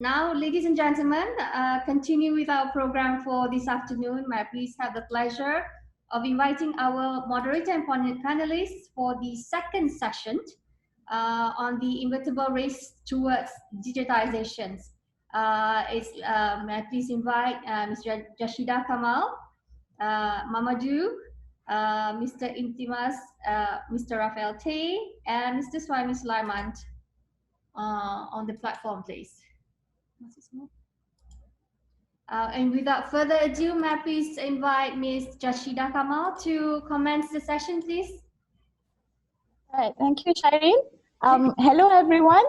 Now, ladies and gentlemen, continue with our program for this afternoon. May I please have the pleasure of inviting our moderator and panelists for the second session on the inevitable race towards digitization. May I please invite Mr. Jashida Kamal, Mamadou, Mr. Imteaz, Mr. Raphael, and Mr. Sulaiman on the platform, please. And without further ado, may I please invite Ms. Jashida Kamal to commence the session, please. All right, thank you, Shireen. Hello, everyone,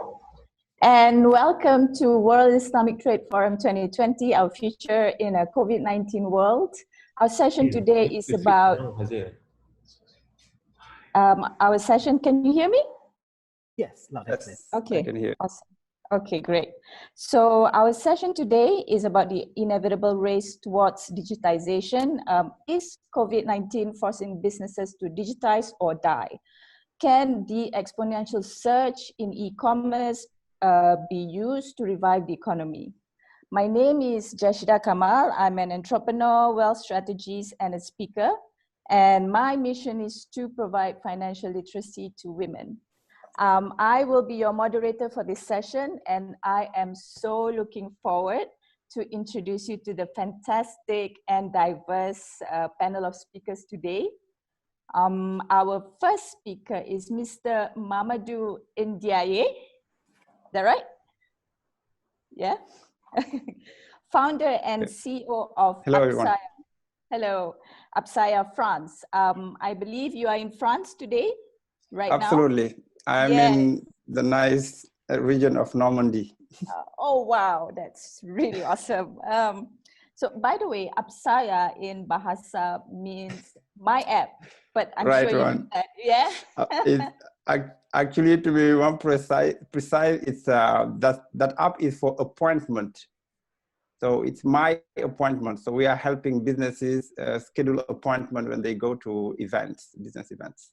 and welcome to World Islamic Trade Forum 2020, our future in a COVID-19 world. Our session today is about, our session, can you hear me? Yes, loud and clear. Okay, I can hear. awesome. Okay, great. So our session today is about the inevitable race towards digitization. Is COVID-19 forcing businesses to digitize or die? Can the exponential surge in e-commerce be used to revive the economy? My name is Jashida Kamal. I'm an entrepreneur, wealth strategist, and a speaker. And my mission is to provide financial literacy to women. I will be your moderator for this session, and I am so looking forward to introduce you to the fantastic and diverse panel of speakers today. Our first speaker is Mr. Mamadou Ndiaye. Is that right? Yeah? Founder and CEO of Appsaya. Hello, Appsaya, France. I believe you are in France today, right Absolutely. now? I'm in the nice region of Normandy. Oh, wow, that's really awesome. So by the way, Appsaya in Bahasa means my app, but I'm right, sure you know that, yeah? Actually, to be more precise, it's that app is for appointment. So it's my appointment. So we are helping businesses schedule appointment when they go to events, business events.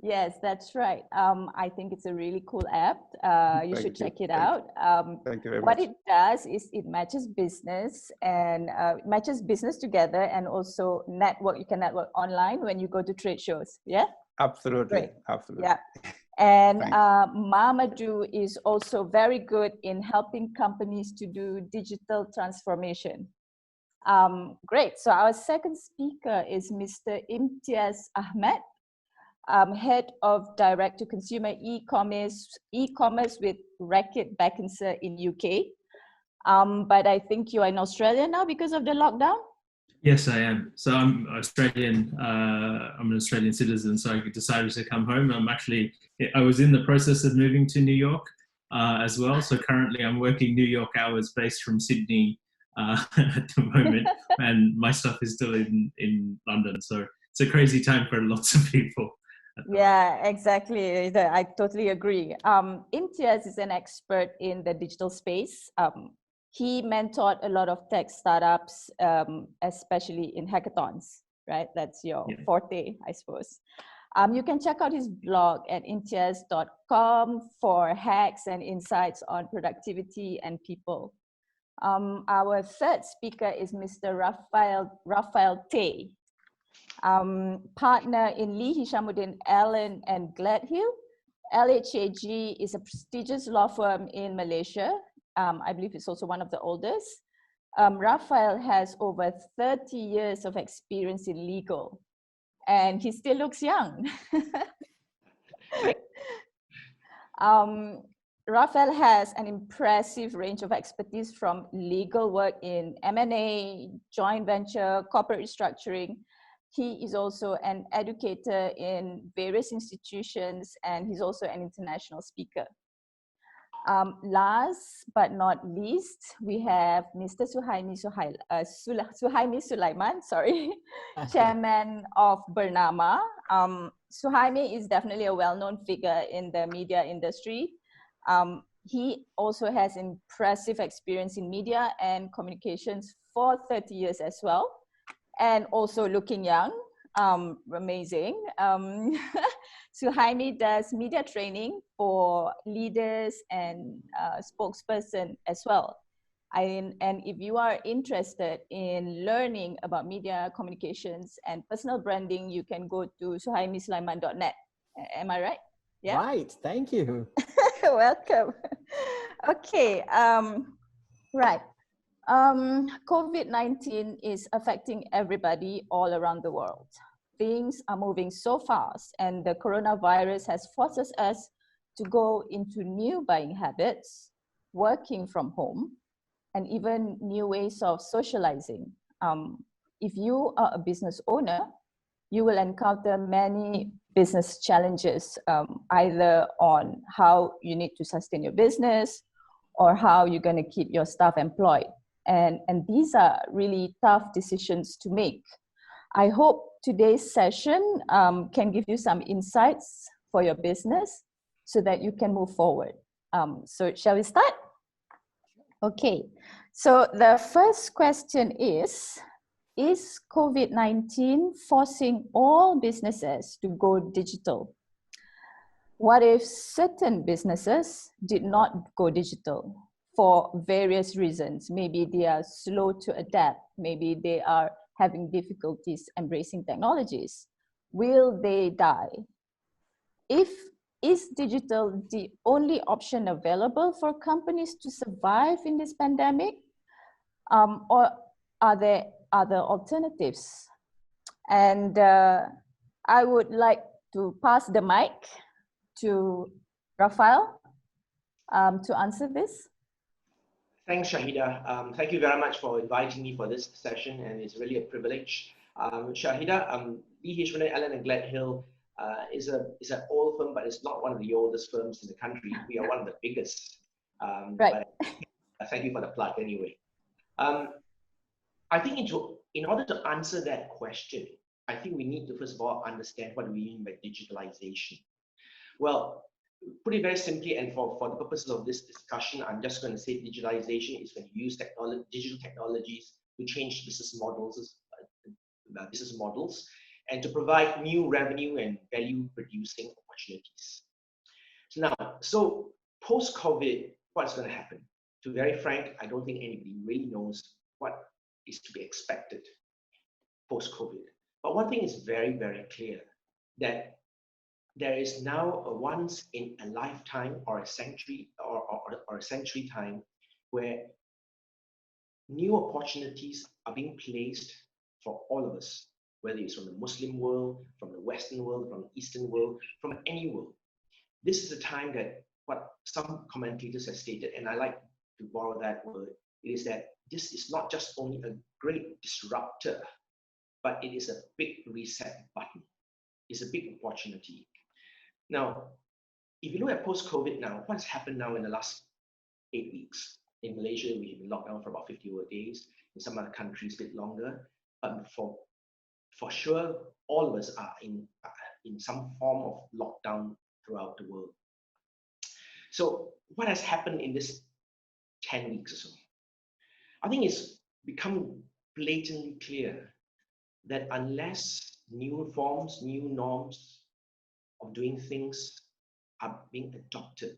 Yes, that's right. I think it's a really cool app. You should check it out. Thank you very what much. it does is it matches business and matches business together, and also network. You can network online when you go to trade shows. Yeah. Absolutely. Great. Absolutely. Yeah. And Mamadou is also very good in helping companies to do digital transformation. Great. So our second speaker is Mr. Imteaz Ahamed. Head of direct-to-consumer e-commerce with Reckitt Benckiser in UK. But I think you are in Australia now because of the lockdown? Yes, I am. So I'm Australian. I'm an Australian citizen, so I decided to come home. I was in the process of moving to New York as well. So currently I'm working New York hours based from Sydney at the moment, and my stuff is still in London. So it's a crazy time for lots of people. Yeah, exactly. I totally agree. Imteaz is an expert in the digital space. He mentored a lot of tech startups, especially in hackathons, right? That's your forte, I suppose. You can check out his blog at imteaz.com for hacks and insights on productivity and people. Our third speaker is Mr. Raphael Tay. Partner in Lee Hishamuddin, Allen and Gledhill. LHAG is a prestigious law firm in Malaysia. I believe it's also one of the oldest. Raphael has over 30 years of experience in legal, and he still looks young. Raphael has an impressive range of expertise from legal work in M&A, joint venture, corporate restructuring. He is also an educator in various institutions, and he's also an international speaker. Last but not least, we have Mr. Suhaimi Sulaiman, sorry, chairman of Bernama. Suhaimi is definitely a well-known figure in the media industry. He also has impressive experience in media and communications for 30 years as well. And also looking young, amazing. Suhaimi does media training for leaders and spokesperson as well. And if you are interested in learning about media communications and personal branding, you can go to suhaimisulaiman.net. Am I right? Yeah. Right. Thank you. Welcome. Okay. Right. COVID-19 is affecting everybody all around the world. Things are moving so fast, and the coronavirus has forced us to go into new buying habits, working from home, and even new ways of socializing. If you are a business owner, you will encounter many business challenges, either on how you need to sustain your business or how you're going to keep your staff employed. And these are really tough decisions to make. I hope today's session can give you some insights for your business so that you can move forward. So shall we start? Okay, so the first question is COVID-19 forcing all businesses to go digital? What if certain businesses did not go digital for various reasons? Maybe they are slow to adapt. Maybe they are having difficulties embracing technologies. Will they die? Is digital the only option available for companies to survive in this pandemic? Or are there other alternatives? And I would like to pass the mic to Raphael to answer this. Thanks, Jashida. Thank you very much for inviting me for this session, and it's really a privilege. Jashida, Hishamuddin, Allen and Gledhill is an old firm, but it's not one of the oldest firms in the country. We are one of the biggest. Right. But thank you for the plug anyway. I think in order to answer that question, I think we need to first of all understand what we mean by digitalization. Well, put it very simply, and for the purposes of this discussion, I'm just going to say digitalization is when you use digital technologies to change business models, and to provide new revenue and value-producing opportunities. So post-COVID, what's going to happen? To be very frank, I don't think anybody really knows what is to be expected post-COVID. But one thing is very, very clear, that there is now a once in a lifetime or a century or a century time where new opportunities are being placed for all of us, whether it's from the Muslim world, from the Western world, from the Eastern world, from any world. This is a time that what some commentators have stated, and I like to borrow that word, is that this is not just only a great disruptor, but it is a big reset button. It's a big opportunity. Now, if you look at post-COVID now, what's happened now in the last 8 weeks? In Malaysia, we've been locked down for about 50 over days. In some other countries, a bit longer. But for sure, all of us are in some form of lockdown throughout the world. So what has happened in this 10 weeks or so? I think it's become blatantly clear that unless new forms, new norms of doing things are being adopted,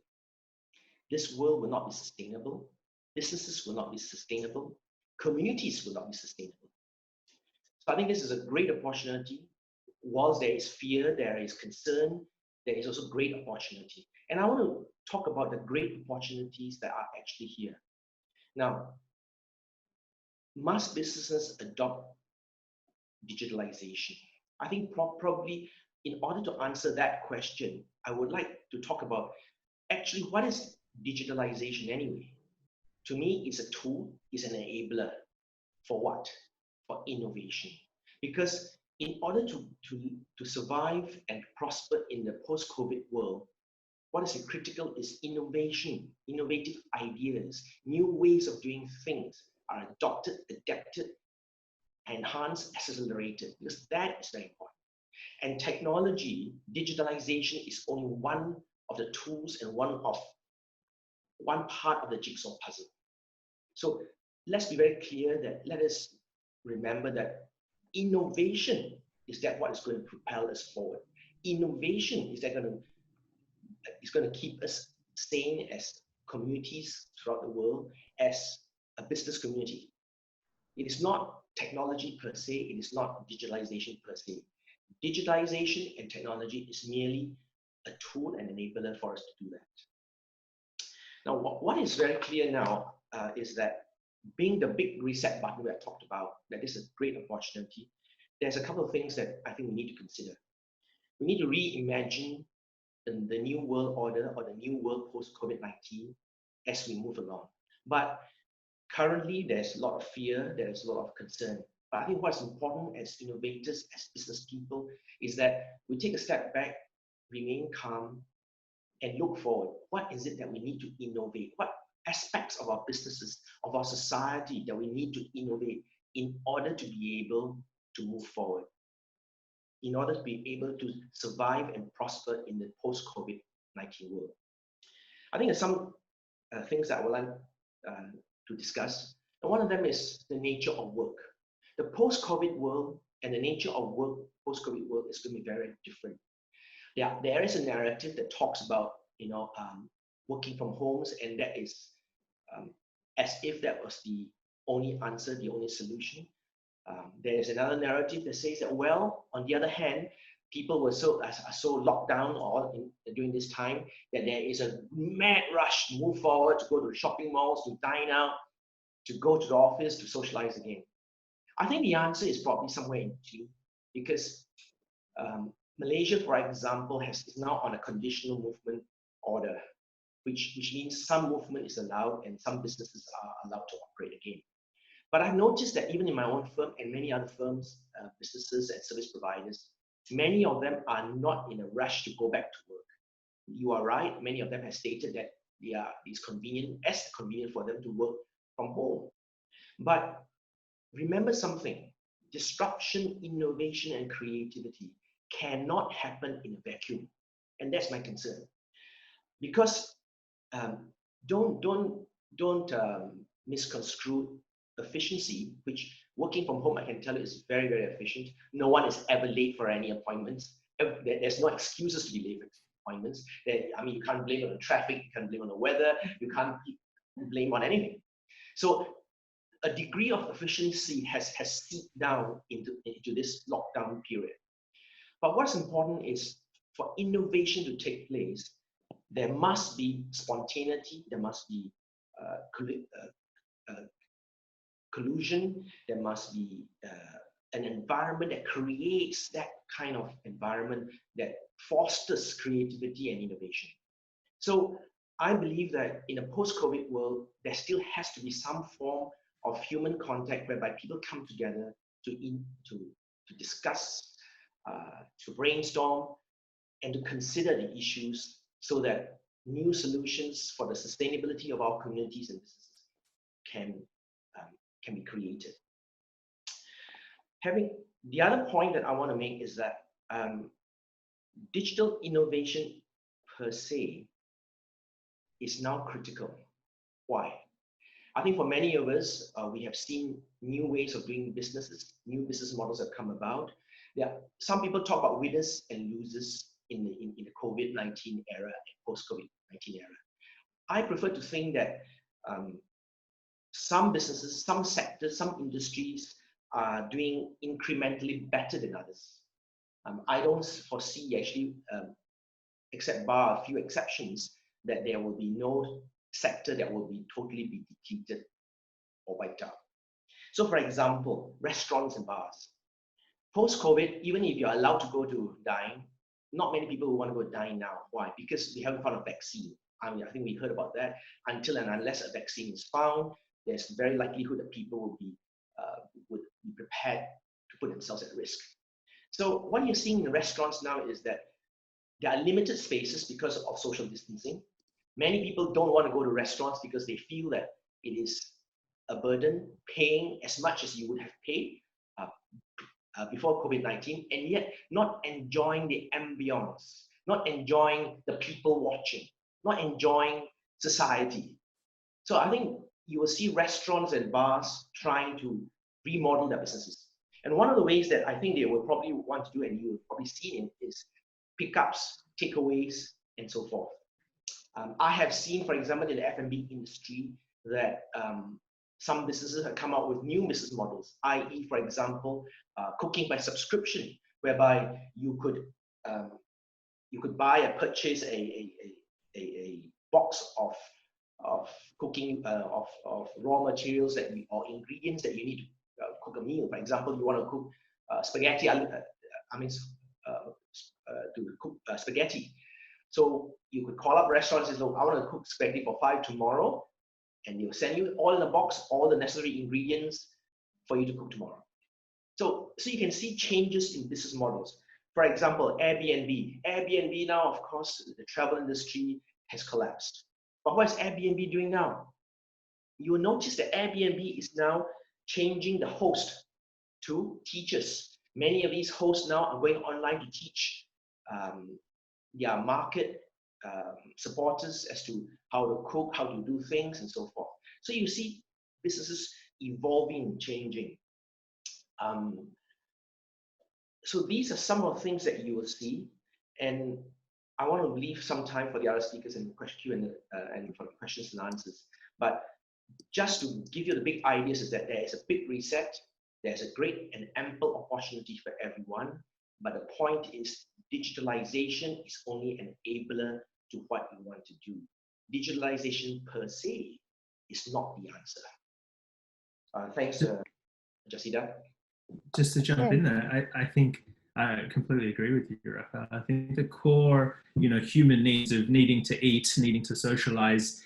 this world will not be sustainable, businesses will not be sustainable, communities will not be sustainable. So I think this is a great opportunity. Whilst there is fear, there is concern, there is also great opportunity. And I want to talk about the great opportunities that are actually here. Now, must businesses adopt digitalization? I think probably in order to answer that question, I would like to talk about actually what is digitalization anyway? To me, it's a tool, it's an enabler. For what? For innovation. Because in order to survive and prosper in the post-COVID world, what is critical is innovation, innovative ideas, new ways of doing things are adopted, adapted, enhanced, accelerated, because that is very important. And technology, digitalization is only one of the tools and one part of the jigsaw puzzle. So let's be very clear that let us remember that innovation is that what is going to propel us forward. Innovation is going to keep us sane as communities throughout the world, as a business community. It is not technology per se, it is not digitalization per se. Digitization and technology is merely a tool and enabler for us to do that. Now, what is very clear now is that being the big reset button we have talked about, that is a great opportunity, there's a couple of things that I think we need to consider. We need to reimagine the new world order or the new world post-COVID-19 as we move along. But currently, there's a lot of fear, there's a lot of concern. But I think what's important as innovators, as business people, is that we take a step back, remain calm, and look forward. What is it that we need to innovate? What aspects of our businesses, of our society that we need to innovate in order to be able to move forward, in order to be able to survive and prosper in the post-COVID-19 world? I think there's some things that I would like to discuss. And one of them is the nature of work. The post-COVID world and the nature of work post-COVID world is going to be very different. Yeah, there is a narrative that talks about working from homes, and that is as if that was the only answer, the only solution. There is another narrative that says that, well, on the other hand, people were so locked down during this time that there is a mad rush to move forward, to go to the shopping malls, to dine out, to go to the office, to socialize again. I think the answer is probably somewhere in between, because Malaysia, for example, is now on a conditional movement order, which means some movement is allowed and some businesses are allowed to operate again. But I've noticed that even in my own firm and many other firms, businesses and service providers, many of them are not in a rush to go back to work. You are right, many of them have stated that it's convenient for them to work from home. But remember something, disruption, innovation, and creativity cannot happen in a vacuum. And that's my concern. Because don't misconstrue efficiency, which working from home, I can tell you, is very, very efficient. No one is ever late for any appointments. There's no excuses to be late for appointments. You can't blame on the traffic, you can't blame on the weather, you can't blame on anything. So a degree of efficiency has seeped down into this lockdown period. But what's important is for innovation to take place, there must be spontaneity, there must be collusion, there must be an environment that creates that kind of environment that fosters creativity and innovation. So I believe that in a post-COVID world, there still has to be some form of human contact whereby people come together to discuss, to brainstorm, and to consider the issues so that new solutions for the sustainability of our communities and businesses can be created. The other point that I want to make is that digital innovation per se is now critical. Why? I think for many of us, we have seen new ways of doing businesses, new business models have come about. Some people talk about winners and losers in the COVID-19 era and post-COVID-19 era. I prefer to think that some businesses, some sectors, some industries are doing incrementally better than others. I don't foresee actually, except bar a few exceptions, that there will be no sector that will be totally be depleted or wiped out. So for example, restaurants and bars. Post-COVID, even if you're allowed to go to dine, not many people will want to go dine now. Why? Because we haven't found a vaccine. I think we heard about that. Until and unless a vaccine is found, there's very likelihood that people would be prepared to put themselves at risk. So what you're seeing in restaurants now is that there are limited spaces because of social distancing. Many people don't want to go to restaurants because they feel that it is a burden paying as much as you would have paid before COVID-19, and yet not enjoying the ambience, not enjoying the people watching, not enjoying society. So I think you will see restaurants and bars trying to remodel their businesses. And one of the ways that I think they will probably want to do, and you will probably see it, is pickups, takeaways, and so forth. I have seen, for example, in the F&B industry that Some businesses have come out with new business models, i.e., for example, cooking by subscription, whereby you could purchase a box of cooking of raw materials or ingredients that you need to cook a meal. For example, you want to cook spaghetti. To cook spaghetti. So you could call up restaurants and say, look, I want to cook spaghetti for 5 tomorrow, and they'll send you all in a box, all the necessary ingredients for you to cook tomorrow. So you can see changes in business models. For example, Airbnb. Airbnb now, of course, the travel industry has collapsed. But what is Airbnb doing now? You will notice that Airbnb is now changing the host to teachers. Many of these hosts now are going online to teach their market supporters as to how to cook, how to do things, and so forth. So you see businesses evolving, changing. So these are some of the things that you will see, and I want to leave some time for the other speakers and question and for questions and answers. But just to give you the big ideas is that there is a big reset. There's a great and ample opportunity for everyone. But the point is, digitalization is only an enabler to what you want to do. Digitalization per se is not the answer. Thanks, Jashida. Just to jump in there, I think I completely agree with you, Raphael. I think the core, human needs of needing to eat, needing to socialize,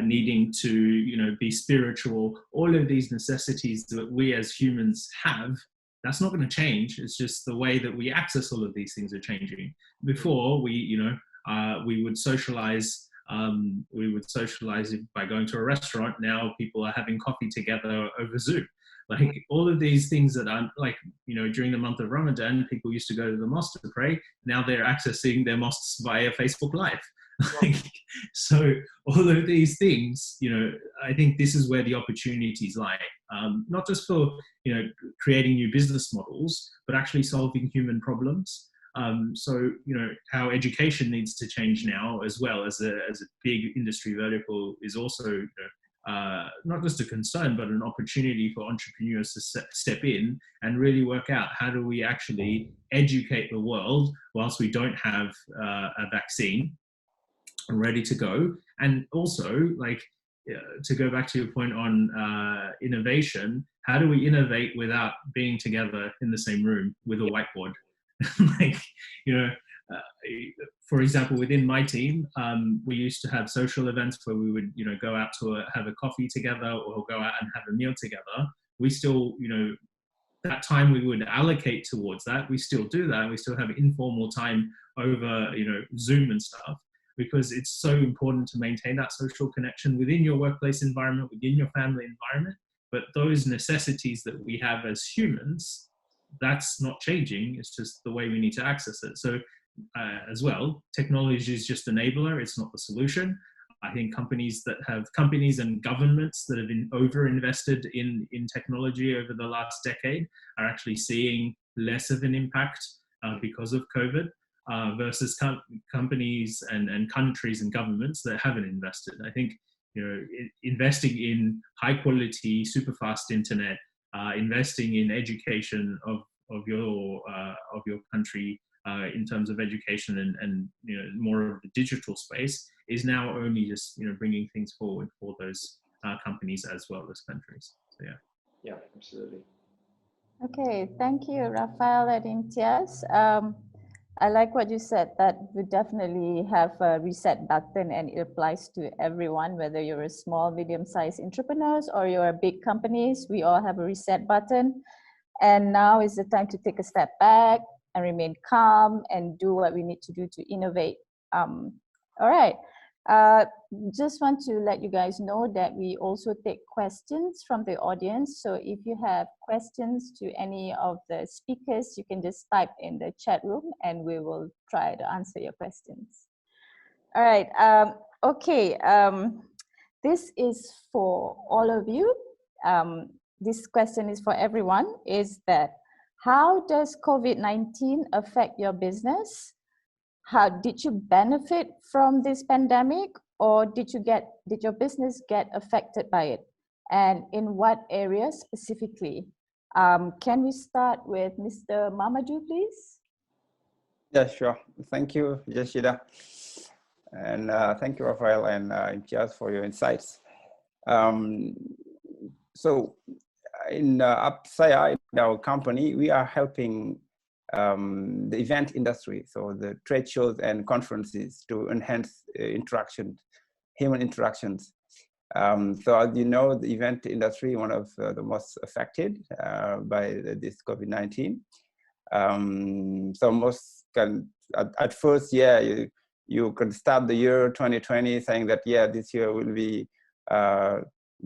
needing to, be spiritual, all of these necessities that we as humans have, that's not going to change. It's just the way that we access all of these things are changing. Before we would socialize. We would socialize by going to a restaurant. Now people are having coffee together over Zoom. Like all of these things that are like, during the month of Ramadan, people used to go to the mosque to pray. Now they're accessing their mosques via Facebook Live. So all of these things, I think this is where the opportunities lie. Not just for, creating new business models, but actually solving human problems. So, how education needs to change now as well as a big industry vertical is also, not just a concern, but an opportunity for entrepreneurs to step in and really work out how do we actually educate the world whilst we don't have a vaccine ready to go. And also, to go back to your point on innovation, how do we innovate without being together in the same room with a whiteboard? For example, within my team, we used to have social events where we would, go out to have a coffee together or go out and have a meal together. We still, that time we would allocate towards that. We still do that. We still have informal time over, Zoom and stuff, because it's so important to maintain that social connection within your workplace environment, within your family environment. But those necessities that we have as humans, that's not changing. It's just the way we need to access it. So as well, technology is just an enabler. It's not the solution. I think companies and governments that have been over-invested in technology over the last decade are actually seeing less of an impact because of COVID versus companies and countries and governments that haven't invested. I think investing in high quality, super fast internet, investing in education of your country in terms of education and more of the digital space is now only just bringing things forward for those companies as well as countries. So yeah, absolutely. Okay, thank you, Raphael and Imteaz. I like what you said, that we definitely have a reset button and it applies to everyone, whether you're a small, medium-sized entrepreneurs or you're a big companies, we all have a reset button. And now is the time to take a step back and remain calm and do what we need to do to innovate. All right. Just want to let you guys know that we also take questions from the audience. So if you have questions to any of the speakers, you can just type in the chat room and we will try to answer your questions. All right. Okay. This is for all of you. This question is for everyone, is that how does COVID-19 affect your business? How did you benefit from this pandemic, or did your business get affected by it? and in what areas specifically? Can we start with Mr. Mamadou, please? Yeah, sure. Thank you, Jashida. And thank you, Raphael and Imteaz, for your insights. So in Appsaya, in our company, we are helping the event industry, so the trade shows and conferences, to enhance human interactions. So as you know, the event industry, one of the most affected by this COVID-19. So most can, at first, yeah, you can start the year 2020 saying that, yeah, this year will be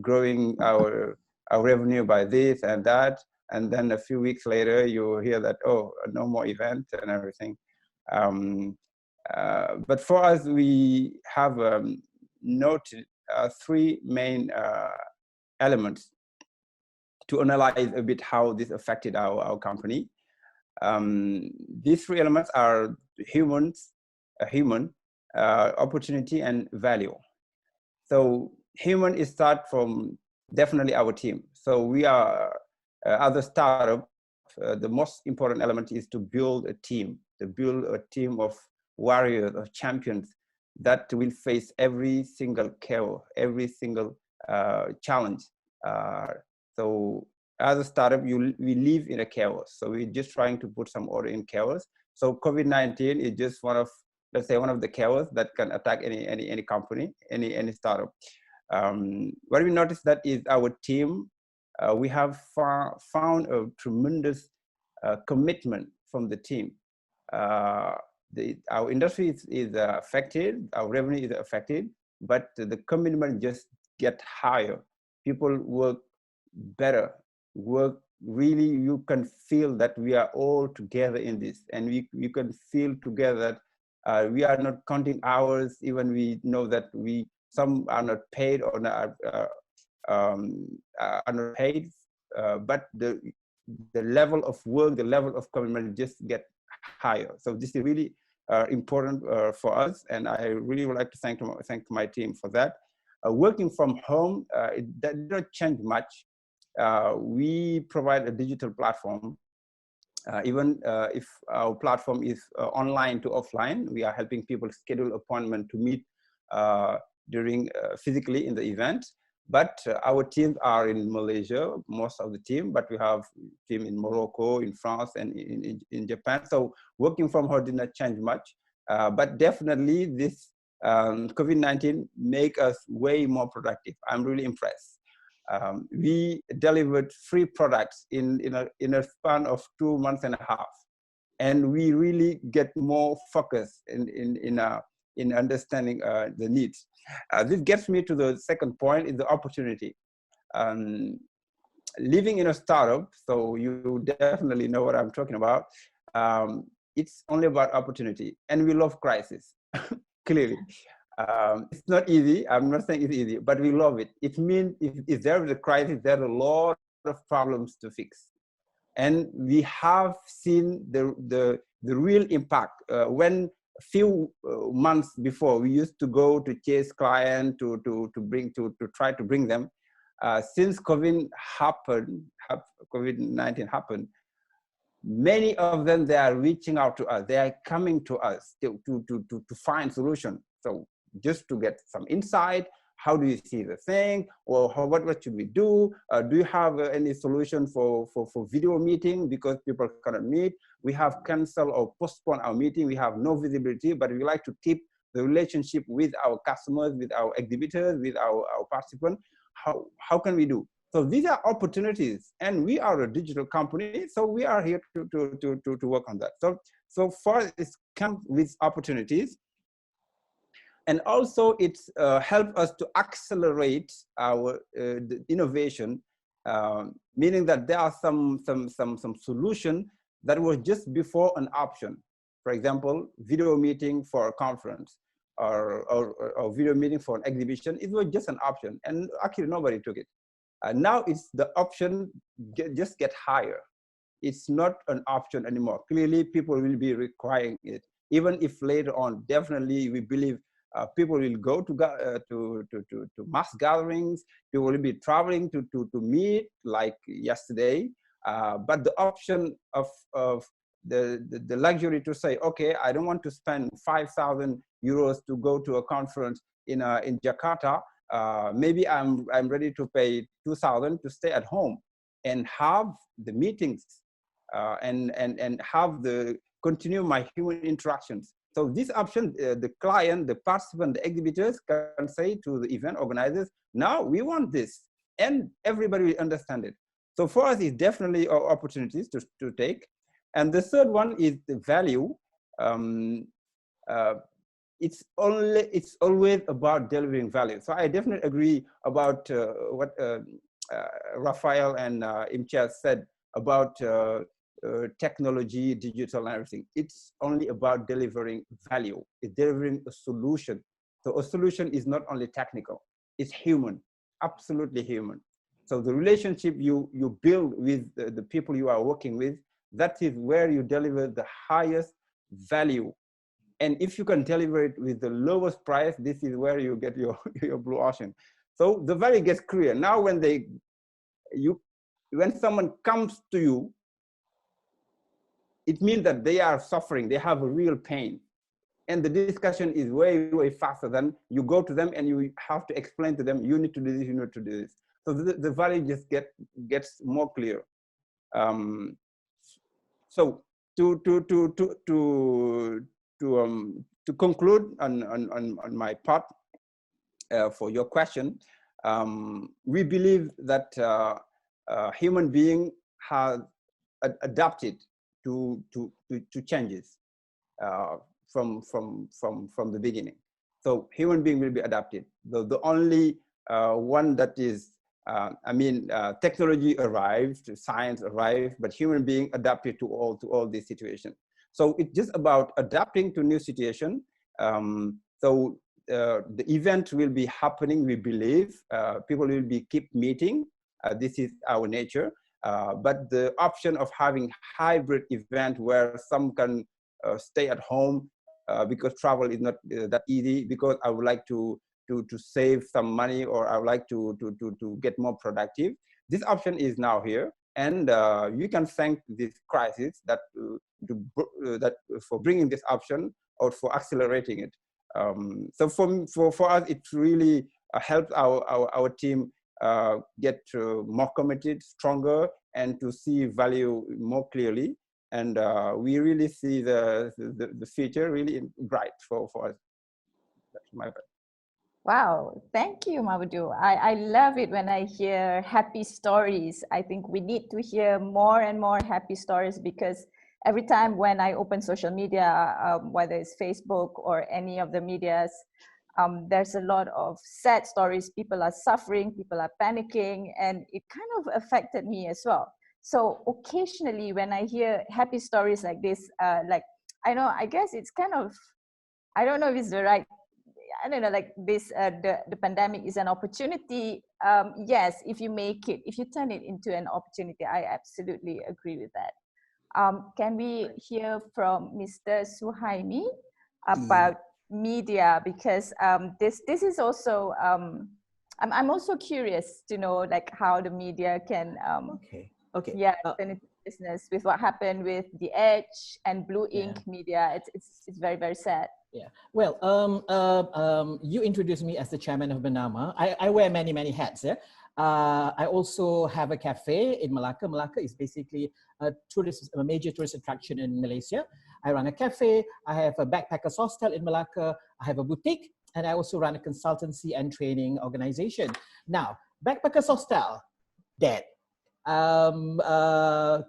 growing our revenue by this and that. And then a few weeks later, you hear that, oh, no more event and everything. But for us, we have noted three main elements to analyze a bit how this affected our company. These three elements are human, opportunity, and value. So human is start from definitely our team. So we are, as a startup, the most important element is to build a team, of warriors, of champions that will face every single chaos, every single challenge. So as a startup, we live in a chaos. So we're just trying to put some order in chaos. So COVID-19 is just one of, let's say, one of the chaos that can attack any company, any startup. What we noticed that is our team, we have found a tremendous commitment from the team. Our industry is affected, our revenue is affected, but the commitment just get higher. People work better, really, you can feel that we are all together in this, and you can feel together that we are not counting hours, even we know that some are not paid or are not paid, but the level of work, the level of commitment just get higher. So this is really important for us, and I really would like to thank my team for that. Working from home, it did not change much. We provide a digital platform. Even if our platform is online to offline, we are helping people schedule appointment to meet during physically in the event. But our teams are in Malaysia, most of the team, but we have team in Morocco, in France, and in Japan. So working from home did not change much. But definitely this COVID-19 make us way more productive. I'm really impressed. We delivered 3 products in a span of 2.5 months, and we really get more focus in understanding the needs. This gets me to the second point: is the opportunity. Living in a startup, so you definitely know what I'm talking about. It's only about opportunity, and we love crisis. Clearly. It's not easy. I'm not saying it's easy, but we love it. It means if there is a crisis, there's a lot of problems to fix. And we have seen the real impact. When a few months before, we used to go to chase clients to try to bring them. Since COVID-19 happened, many of them, they are reaching out to us. They are coming to us to find solution. So just to get some insight, how do you see the thing, or what should we do? Do you have any solution for video meeting because people cannot meet? We have canceled or postponed our meeting. We have no visibility, but we like to keep the relationship with our customers, with our exhibitors, with our participants. How can we do? So these are opportunities, and we are a digital company, so we are here to work on that. So far, it's come with opportunities, and also it's helped us to accelerate our the innovation, meaning that there are some solution that was just before an option. For example, video meeting for a conference, or video meeting for an exhibition. It was just an option, and actually nobody took it. Now it's the option just get higher. It's not an option anymore. Clearly, people will be requiring it. Even if later on, definitely we believe People will go to mass gatherings. People will be traveling to meet, like yesterday. But the option of the luxury to say, okay, I don't want to spend 5,000 euros to go to a conference in Jakarta. Maybe I'm ready to pay 2,000 to stay at home and have the meetings and have continue my human interactions. So this option, the client, the participant, the exhibitors can say to the event organizers, now we want this, and everybody will understand it. So for us, it's definitely opportunities to take. And the third one is the value. It's always about delivering value. So I definitely agree about what Raphael and Imteaz said about technology, digital, and everything. It's only about delivering value. It's delivering a solution. So a solution is not only technical, it's human, absolutely human. So the relationship you build with the people you are working with, that is where you deliver the highest value. And if you can deliver it with the lowest price, this is where you get your blue ocean. So the value gets clear. Now when someone comes to you, it means that they are suffering, they have a real pain. And the discussion is way, way faster than you go to them and you have to explain to them, you need to do this, you need to do this. So the value just gets more clear. So to conclude on my part for your question, we believe that human being has adapted to changes from the beginning. So human being will be adapted. The only one that is, technology arrived, science arrived, but human being adapted to all these situations. So it's just about adapting to new situation. So the event will be happening, we believe. People will keep meeting. This is our nature. But the option of having hybrid event where some can stay at home because travel is not that easy, because I would like to save some money, or I would like to get more productive. This option is now here, and you can thank this crisis that for bringing this option or for accelerating it. So for us, it really helps our team get more committed, stronger, and to see value more clearly. And we really see the future really bright for us. That's my bad. Wow, thank you, Mamadou. I love it when I hear happy stories. I think we need to hear more and more happy stories, because every time when I open social media, whether it's Facebook or any of the medias, there's a lot of sad stories. People are suffering, people are panicking, and it kind of affected me as well. So occasionally when I hear happy stories like this, I guess it's kind of, I don't know if it's the right, I don't know, like this, the pandemic is an opportunity. Yes, if you make it, if you turn it into an opportunity, I absolutely agree with that. Can we hear from Mr. Suhaimi about media? Because this is also, I'm also curious to know like how the media can, yeah, turn into business with what happened with The Edge and Blue Ink Media. It's very, very sad. Yeah. Well, you introduced me as the chairman of Bernama. I wear many hats. Yeah. I also have a cafe in Malacca. Malacca is basically a major tourist attraction in Malaysia. I run a cafe. I have a backpackers hostel in Malacca. I have a boutique, and I also run a consultancy and training organization. Now, backpackers hostel, dead.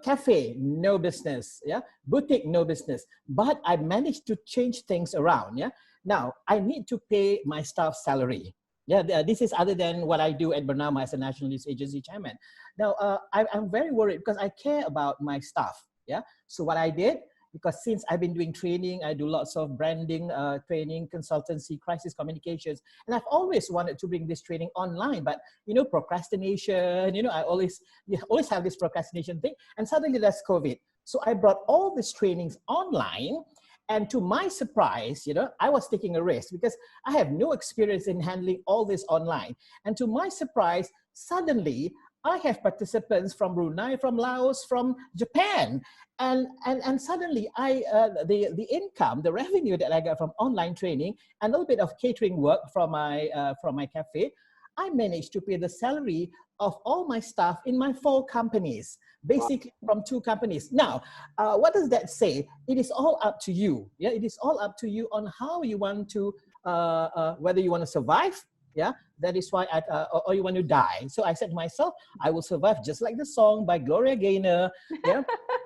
Cafe, no business. Yeah, boutique, no business. But I managed to change things around. Yeah, now I need to pay my staff salary. Yeah, this is other than what I do at Bernama as a national news agency chairman. Now I'm very worried because I care about my staff. Yeah, so what I did, because since I've been doing training, I do lots of branding, training, consultancy, crisis communications, and I've always wanted to bring this training online, but you know, procrastination, you know, I always have this procrastination thing, and suddenly there's COVID. So I brought all these trainings online, And to my surprise, you know, I was taking a risk because I have no experience in handling all this online. And to my surprise, suddenly I have participants from Brunei, from Laos, from Japan. And suddenly the income, the revenue that I got from online training and a little bit of catering work from my cafe, I managed to pay the salary of all my staff in my 4 companies, basically from 2 companies. Now, what does that say? It is all up to you. Yeah, it is all up to you on how you want to, whether you want to survive. Yeah, that is why, or you want to die. So I said to myself, I will survive just like the song by Gloria Gaynor. Yeah,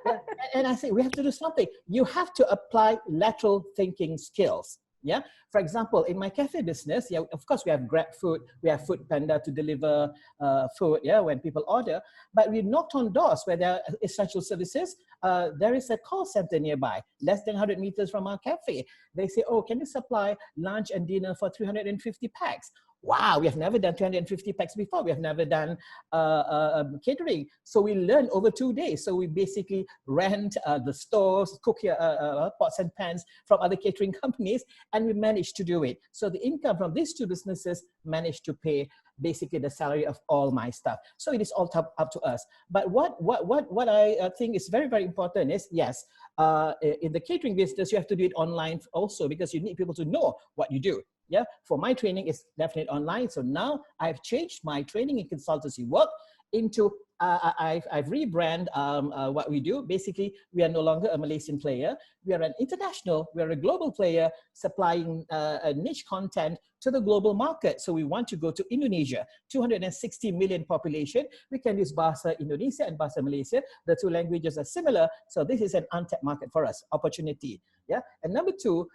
yeah. And I say, we have to do something. You have to apply lateral thinking skills. Yeah. For example, in my cafe business, yeah, of course we have Grab Food, we have Food Panda to deliver food, yeah, when people order. But we knocked on doors where there are essential services. There is a call center nearby, less than 100 meters from our cafe. They say, oh, can you supply lunch and dinner for 350 packs? Wow, we have never done 250 packs before. We have never done catering. So we learned over 2 days. So we basically rent the stores, cook pots and pans from other catering companies, and we managed to do it. So the income from these 2 businesses managed to pay basically the salary of all my staff. So it is all up to us. But what I think is very, very important is, yes, in the catering business, you have to do it online also because you need people to know what you do. Yeah, for my training, it's definitely online. So now I've changed my training and consultancy work into, I've rebranded what we do. Basically, we are no longer a Malaysian player. We are an international, we are a global player supplying a niche content to the global market. So we want to go to Indonesia, 260 million population. We can use Bahasa Indonesia and Bahasa Malaysia. The 2 languages are similar. So this is an untapped market for us, opportunity. Yeah. And number 2,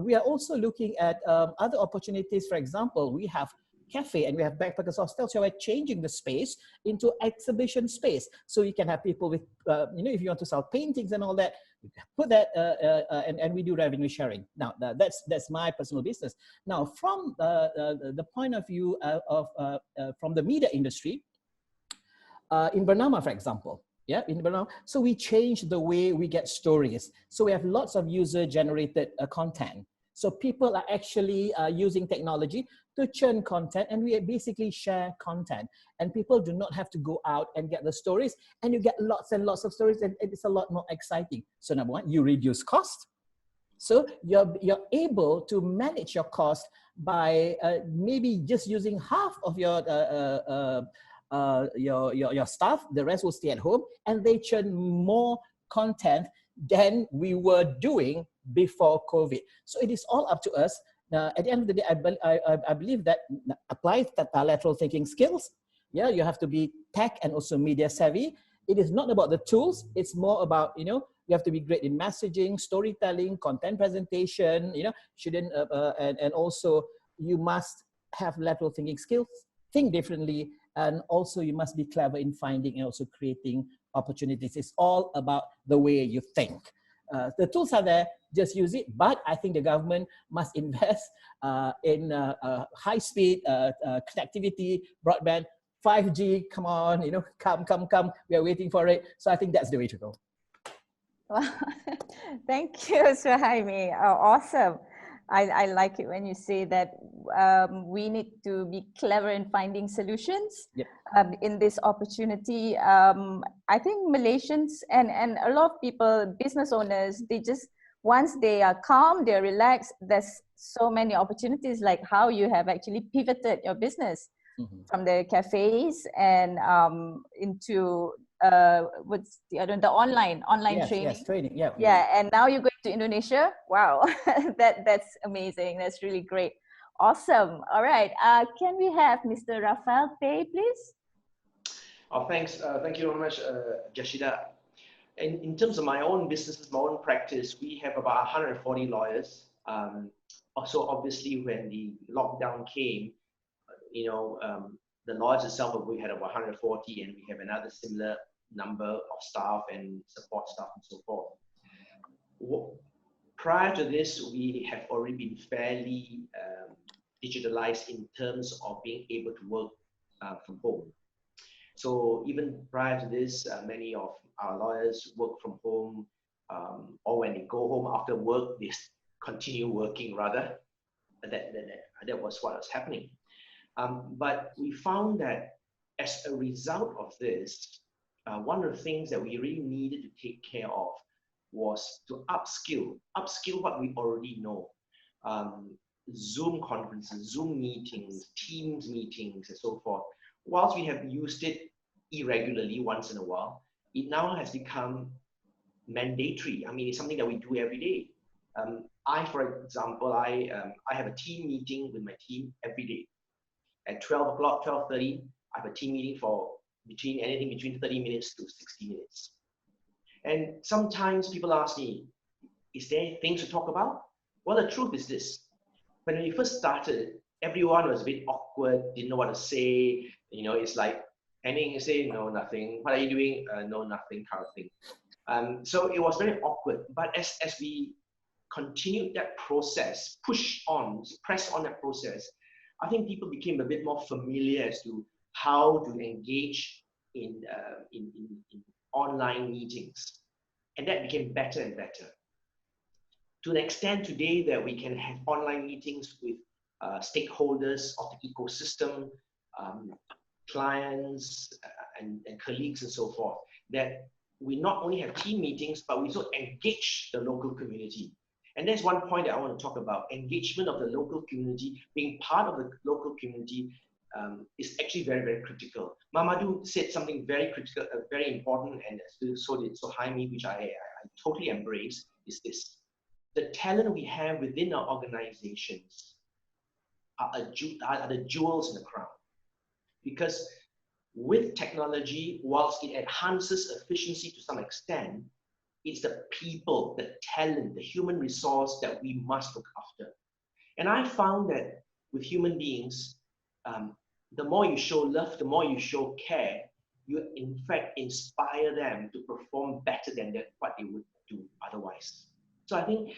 we are also looking at other opportunities. For example, we have cafe and we have backpackers hostel, so we're changing the space into exhibition space. So you can have people with, you know, if you want to sell paintings and all that, you can put that, and we do revenue sharing. Now, that's my personal business. Now, from the point of view from the media industry, in Bernama, for example, yeah, in Bernama, so we changed the way we get stories. So we have lots of user-generated content. So people are actually using technology to churn content, and we basically share content. And people do not have to go out and get the stories, and you get lots and lots of stories, and it's a lot more exciting. So number 1, you reduce cost. So you're able to manage your cost by maybe just using half of your staff. The rest will stay at home, and they churn more content than we were doing before COVID. So it is all up to us. At the end of the day, I believe that apply lateral thinking skills. Yeah, you have to be tech and also media savvy. It is not about the tools. It's more about, you know, you have to be great in messaging, storytelling, content presentation, you know, and also you must have lateral thinking skills, think differently, and also you must be clever in finding and also creating opportunities. It's all about the way you think. The tools are there, just use it. But I think the government must invest in high-speed connectivity, broadband, 5G. Come on, you know, come. We are waiting for it. So I think that's the way to go. Well, thank you, Suhaimi. Awesome. I like it when you say that we need to be clever in finding solutions. Yep. In this opportunity. I think Malaysians and a lot of people, business owners, they just, once they are calm, they're relaxed, there's so many opportunities, like how you have actually pivoted your business from the cafes and into what's the other, the online yes, training. Yes, training, yeah. Yeah, and now you're going to Indonesia. Wow, that's amazing. That's really great. Awesome. All right. Can we have Mr. Raphael Pay, please? Oh, thanks. Thank you very much, Jashida. In terms of my own businesses, my own practice, we have about 140 lawyers. Also, obviously, when the lockdown came, you know, the lawyers itself, we had about 140, and we have another similar number of staff and support staff and so forth. Prior to this, we have already been fairly digitalized in terms of being able to work from home. So even prior to this, many of our lawyers work from home or when they go home after work, they continue working rather. That was what was happening. But we found that as a result of this, one of the things that we really needed to take care of was to upskill what we already know. Zoom conferences, Zoom meetings, Teams meetings, and so forth. Whilst we have used it irregularly once in a while, it now has become mandatory. I mean, it's something that we do every day. For example, I have a team meeting with my team every day. At 12 o'clock, 12:30, I have a team meeting for anything between 30 minutes to 60 minutes. And sometimes people ask me, is there things to talk about? Well, the truth is this. When we first started, everyone was a bit awkward, didn't know what to say. You know, it's like, anything you say, no, nothing. What are you doing? No, nothing, kind of thing. So it was very awkward. But as we continued that process, press on that process, I think people became a bit more familiar as to how to engage in online meetings. And that became better and better. To the extent today that we can have online meetings with stakeholders of the ecosystem, clients and colleagues and so forth, that we not only have team meetings, but we also engage the local community. And that's one point that I want to talk about. Engagement of the local community, being part of the local community is actually very, very critical. Mamadou said something very critical, very important, and so did Suhaimi, which I totally embrace, is this. The talent we have within our organizations are the jewels in the crown. Because with technology, whilst it enhances efficiency to some extent, it's the people, the talent, the human resource that we must look after. And I found that with human beings, the more you show love, the more you show care, you in fact inspire them to perform better than what they would do otherwise. So I think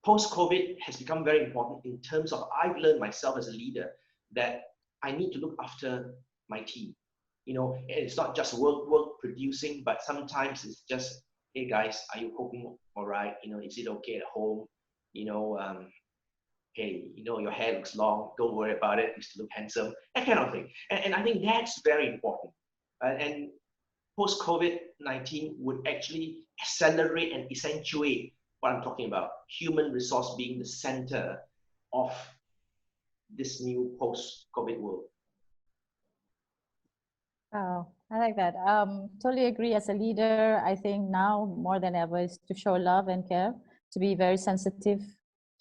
post-COVID has become very important in terms of, I've learned myself as a leader that I need to look after my team. You know, it's not just work producing, but sometimes it's just, hey guys, are you coping all right? You know, is it okay at home? You know, hey, you know, your hair looks long, don't worry about it, you still look handsome, that kind of thing. And I think that's very important. And post-COVID-19 would actually accelerate and accentuate what I'm talking about, human resource being the center of this new post-COVID world. Oh, I like that. Totally agree. As a leader, I think now more than ever is to show love and care, to be very sensitive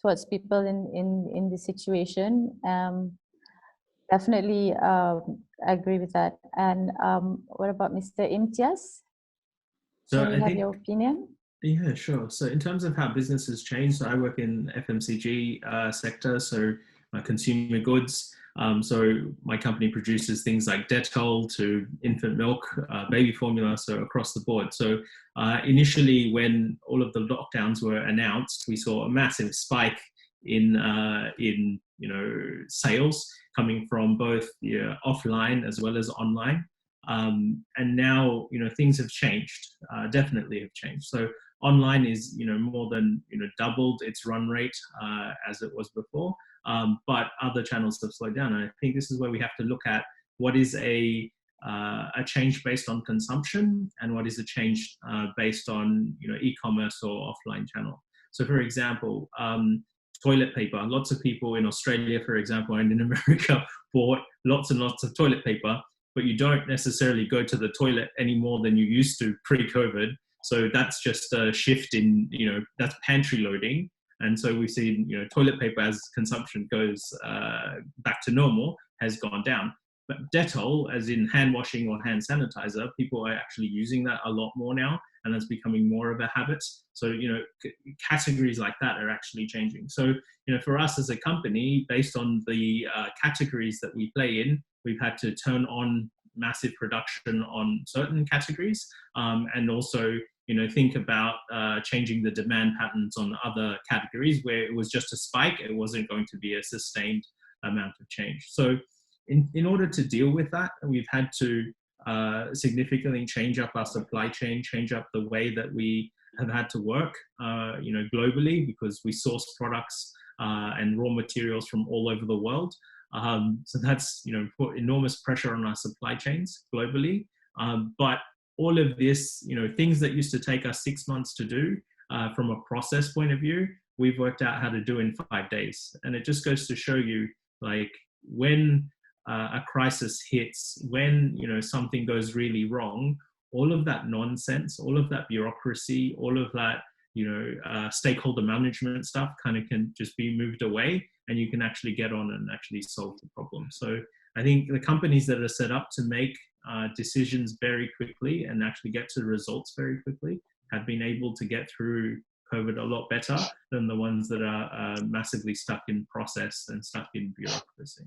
towards people in this situation. Definitely I agree with that. And what about Mr. Imteaz? So Can you have your opinion? Yeah, sure. So in terms of how business has changed, so I work in FMCG sector, so consumer goods. So my company produces things like Dettol to infant milk, baby formula, so across the board. So initially, when all of the lockdowns were announced, we saw a massive spike in sales coming from both offline as well as online. And now things have changed, definitely have changed. So online is more than doubled its run rate as it was before. But other channels have slowed down. And I think this is where we have to look at what is a change based on consumption and what is a change based on e-commerce or offline channel. So for example, toilet paper. Lots of people in Australia, for example, and in America bought lots and lots of toilet paper, but you don't necessarily go to the toilet any more than you used to pre-COVID. So that's just a shift in, that's pantry loading. And so we've seen, toilet paper as consumption goes back to normal has gone down. But Dettol, as in hand washing or hand sanitizer, people are actually using that a lot more now, and that's becoming more of a habit. So, categories like that are actually changing. So, for us as a company, based on the categories that we play in, we've had to turn on massive production on certain categories, and also think about changing the demand patterns on other categories where it was just a spike. It wasn't going to be a sustained amount of change. So in order to deal with that, we've had to significantly change up our supply chain, change up the way that we have had to work, you know, globally, because we source products and raw materials from all over the world. So that's, you know, put enormous pressure on our supply chains globally. But all of this, you know, things that used to take us 6 months to do from a process point of view, we've worked out how to do in 5 days. And it just goes to show you, like, when a crisis hits, when, you know, something goes really wrong, all of that nonsense, all of that bureaucracy, all of that, you know, stakeholder management stuff kind of can just be moved away, and you can actually get on and actually solve the problem. So I think the companies that are set up to make decisions very quickly and actually get to the results very quickly have been able to get through COVID a lot better than the ones that are massively stuck in process and stuck in bureaucracy.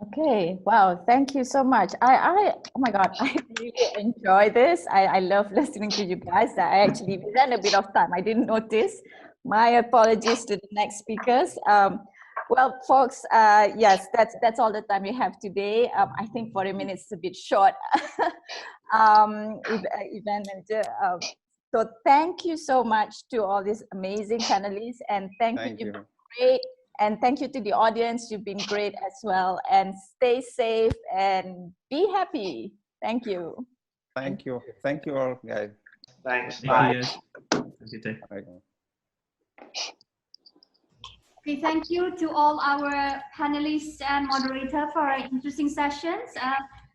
Okay, wow, thank you so much. Oh my God, I really enjoy this. I love listening to you guys. I actually ran a bit of time. I didn't notice. My apologies to the next speakers. Well, folks, yes, that's all the time we have today. I think 40 minutes is a bit short. Event manager. So thank you so much to all these amazing panelists, and thank you. Great. And thank you to the audience. You've been great as well. And stay safe and be happy. Thank you. Thank you. Thank you all, guys. Thanks. Bye. Have a good day. Okay, thank you to all our panelists and moderator for our interesting sessions.